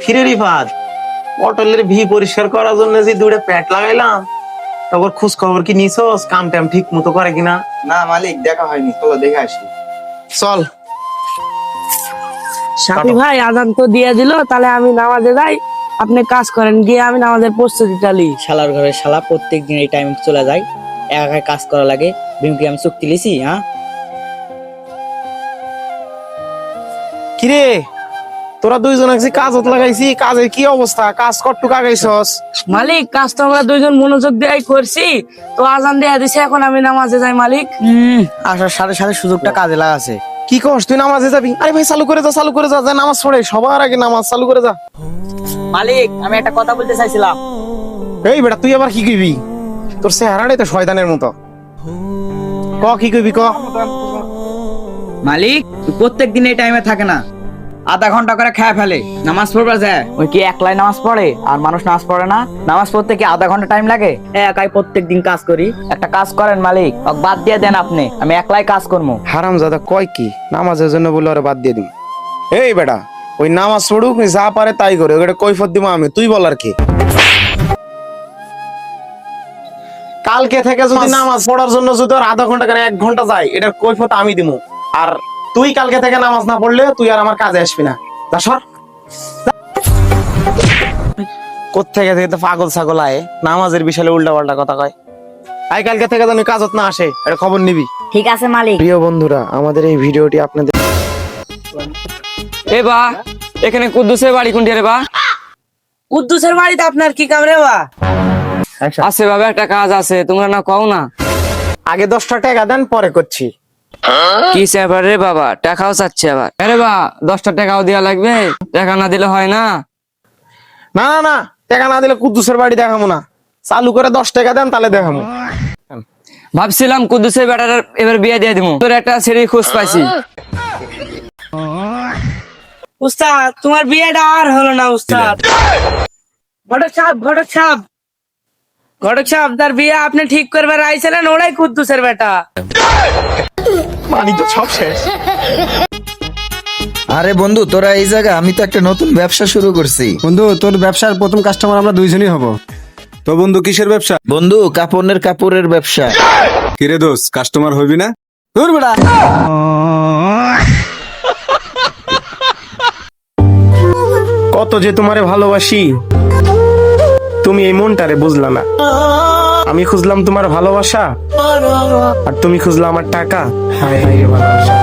ফিরে রিফাত, পটলের ভি পরিষ্কার করার জন্য যে দুইটা প্যাট লাগাইলাম, তারপর খোঁজ খবর কি নিছস? কাম টাম ঠিক মতো করে কিনা? না মালিক, দেখা হয়নি, চলো দেখে আসি। চল। সাথী ভাই আজান তো দিয়ে দিল, তাহলে আমি নামাজে যাই, আপনি কাজ করেন, গিয়ে আমি নামাজের প্রস্তুতি চালি। শালার ঘরে শালা প্রত্যেক দিন এই টাইমে চলে যায়, একা একা কাজ করা লাগে। বিমকে আমি চুক্তি লিছি। হ্যাঁ কিরে, তোরা দুইজন আছি কাজত লাগাইছি, কাজের কি অবস্থা? কাজ কতটুকু আগাইছস? মালিক, কাজ তো আমরা দুইজন মনোযোগ দিয়ে করছি, তো আজান দিয়ে দিছে, এখন আমি নামাজে যাই মালিক। আসার সাথে সাথে সুযোগটা কাজে লাগাছে। কি কস, তুই নামাজে যাবি? আরে ভাই চালু করে যা, চালু করে যা, যা নামাজ পড়ে, সবার আগে নামাজ চালু করে যা। মালিক, আমি একটা কথা বলতে চাইছিলাম। এই বেটা, তুই আবার কি কইবি? তোর চেহারাটাই তো শয়তানের মতো। ক, কি কইবি ক? মালিক, প্রত্যেক দিন এই টাইমে থাকে না, আধা ঘন্টা করে খেয়ে ফেলে, নামাজ পড়বা যায়। ওই কি একলাই নামাজ পড়ে আর মানুষ নামাজ পড়ে না? নামাজ পড়তে কি আধা ঘন্টা টাইম লাগে? একাই প্রত্যেক দিন কাজ করি। একটা কাজ করেন মালিক, ওকে বাদ দিয়ে দেন আপনি, আমি একলাই কাজ করবো। হারামজাদা কয় কি, নামাজের জন্য বলে ওরা বাদ দিয়ে দিম? এই বেটা, ওই নামাজ পড়ুক, যা পারে তাই করে, ওটা কৈফত দিব আমি, তুই বলার কি? কালকে থেকে যদি নামাজ পড়ার জন্য যদি আর আধা ঘন্টা করে 1 ঘন্টা যায়, এটার কৈফত আমি দিব। আর তুই কালকে থেকে নামাজ না পড়লে তুই আর আমার কাজে আসবি না। যা সর। কোত্থেকে থেকে তো পাগল ছাগল আয়, নামাজের বিষয়ে উল্টা পাল্টা কথা কয়। আই কালকে থেকে যেন কাজত না আসে, এটা খবর নিবি। ঠিক আছে মালিক। প্রিয় বন্ধুরা, আমাদের এই ভিডিওটি আপনাদের এ বা, এখানে কুদ্দুসের বাড়ি কোনটি রে বা? কুদ্দুসের বাড়িতে আপনার কি কাম রে বা? আছে বাবা, একটা কাজ আছে, তোমরা না কও না? আগে 10টা টাকা দেন, পরে করছি। কি ব্যাপার রে বাবা, টাকাও চাচ্ছে আবার? আরে বা, 10টা টাকাও দেওয়া লাগবে? টাকা না দিলে হয় না? না না না, টাকা না দিলে কুদ্দুসের বাড়ি দেখাবো না। চালু করে 10 টাকা দেন, তাহলে দেখাবো। ভাবছিলাম কুদ্দুসের বেটার এবার বিয়ে দিয়ে দিব, তোর একটা ছেড়ে খোঁজ পাইছি। উস্তাদ, তোমার বিয়েটা আর হলো না উস্তাদ। ঘটক সাহেব, তার বিয়ে আপনি ঠিক করবার আইছিলেন, ওরাই কুদ্দুসের বেটা। পানি তো সব শেষ। আরে বন্ধু, তোরা এই জায়গা, আমি তো একটা নতুন ব্যবসা শুরু করছি। বন্ধু, তোর ব্যবসার প্রথম কাস্টমার আমরা দুইজনই হব। তো বন্ধু, কিসের ব্যবসা? বন্ধু, কাপড়ের ব্যবসা। কিরে দোস্ত, কাস্টমার হইবি না? দূর বেড়া। কত যে তোমারে ভালোবাসি, তুমি এই মনটারে বুঝলা না। আমি খুঁজলাম তোমার ভালোবাসা, আর তুমি খুঁজলা আমার টাকা। হায় হায় রে ভালোবাসা।